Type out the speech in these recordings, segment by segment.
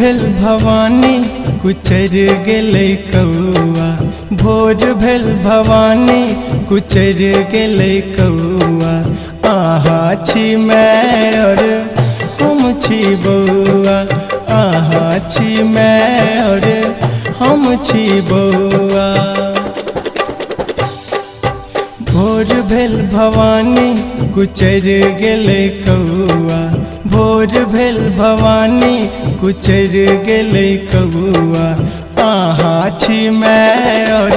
भेल भवानी कुचर गेलै कौआ, भोर भेल भवानी कुचर गेलै कौआ। आहा छी मैं और हम छी बौआ, आहा छी मैं और हम छी बौआ। भोर भेल भवानी कुचर गेलै कौआ, भोर भेल भवानी कुचर गेलै कौआ। आहा छी मैं और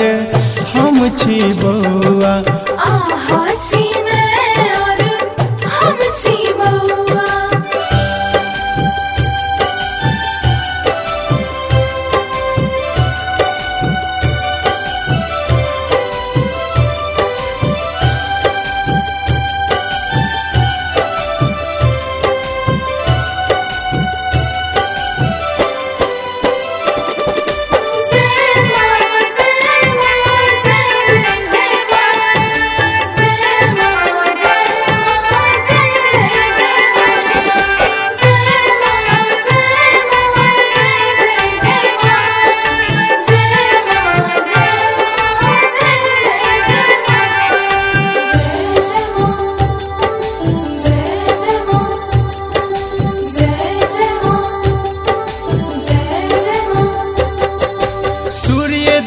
हम छी बौआ, आहा छी मैं और हम छी बौआ।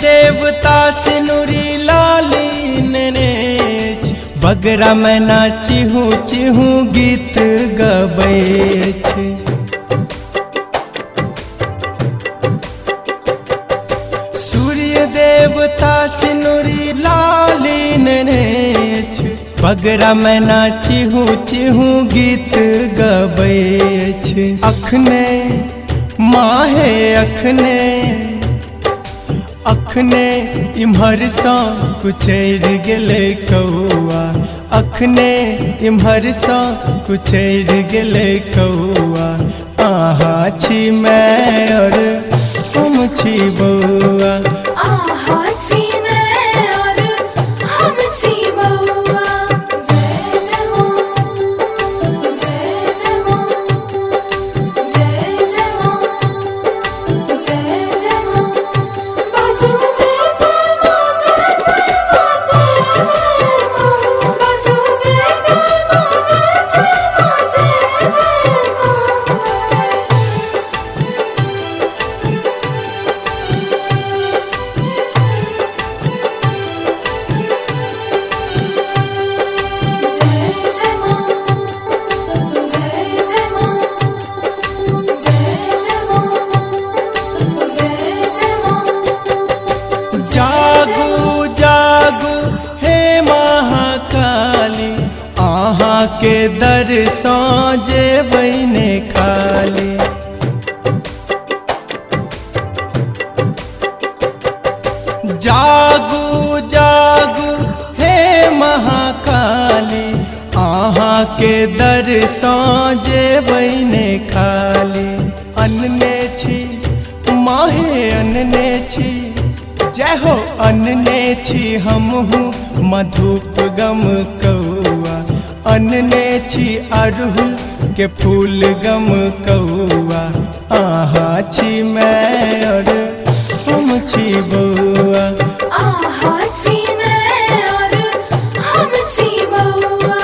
देवता सिनुरी लाली नेनेछ, बगरा में नाचिहूँ चिहूँ गीत गबै छै। सूर्य देवता सिनुरी लाली नेनेछ, बगरा में नाचिहूँ चिहूँ गीत गबै छै। अखने माहे अखने अखने इम्हर सा कुचर गेलै कौआ, अखने इम्हर सा कुचर गेलै कौआ। आहा छी मैं और हम छी बौआ, आहा छी मैं और हम छी बौआ। जय जय मां, जय जय मां, जय जय मां, जय जय मां। बाजू जय जय मां, जय जय मां, जय जय मां। बाजू जय जय मां, जय जय मां, जय जय मां। जागू जागू हे महाकाली, आहा के दर्शन जेबै ने खाली। जागू जागू हे महाकाली, आहा के दर्शन जेबै ने खाली। अन्ने छी माहे अन्ने छी, जय हो अन्ने छी हमहूँ मधुप गम कौआ। अन्ने छी अड़हुल के फूल गम कौआ। आहा छी मैं और हम छी बौआ, आहा छी मैं और हम छी बौआ।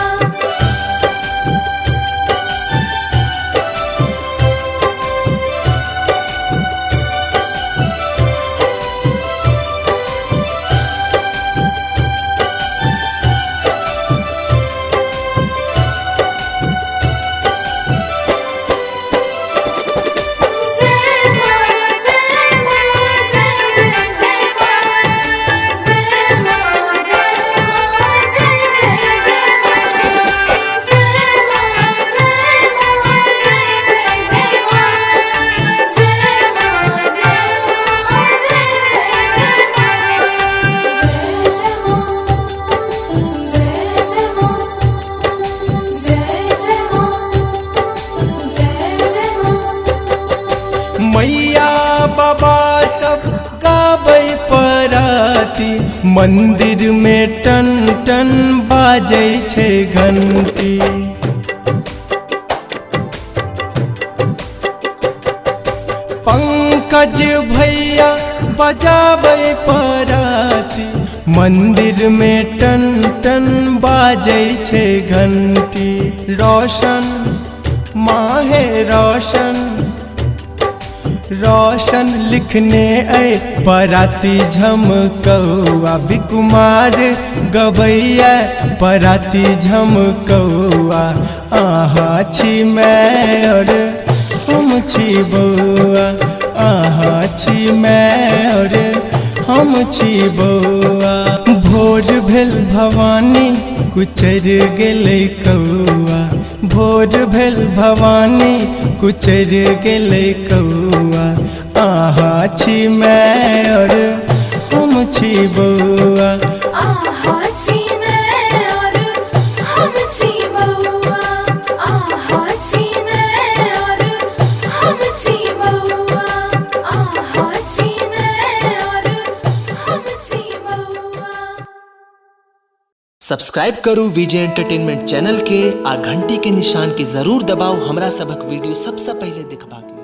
मैया बाबा सब गाबै पराती, मंदिर में टन टन बाजै छै घंटी। पंकज भैया बजाबै पराती, मंदिर में टन टन बाजै छै घंटी। रोशन माहे रोशन रोशन लिखने ऐ पराती झमकौआ, बिकुमार गबैया पराती झमकौआ। आहा छी मैं और हम छी बौआ, आहा छी मैं और हम छी बौआ। भोर भेल भवानी कुचर गेलै कौआ, भोर भेल भवानी कुचर गेलै कौआ। आहा छी मैं और हम छी बौआ, आहा छी मैं और हम छी बौआ, आहा छी मैं और हम छी बौआ, आहा छी मैं और हम छी बौआ। सब्सक्राइब करू विजय एंटरटेनमेंट चैनल के आ घंटी के निशान के जरूर दबाओ हमरा सबक वीडियो सबसे पहले देखबाक लेल।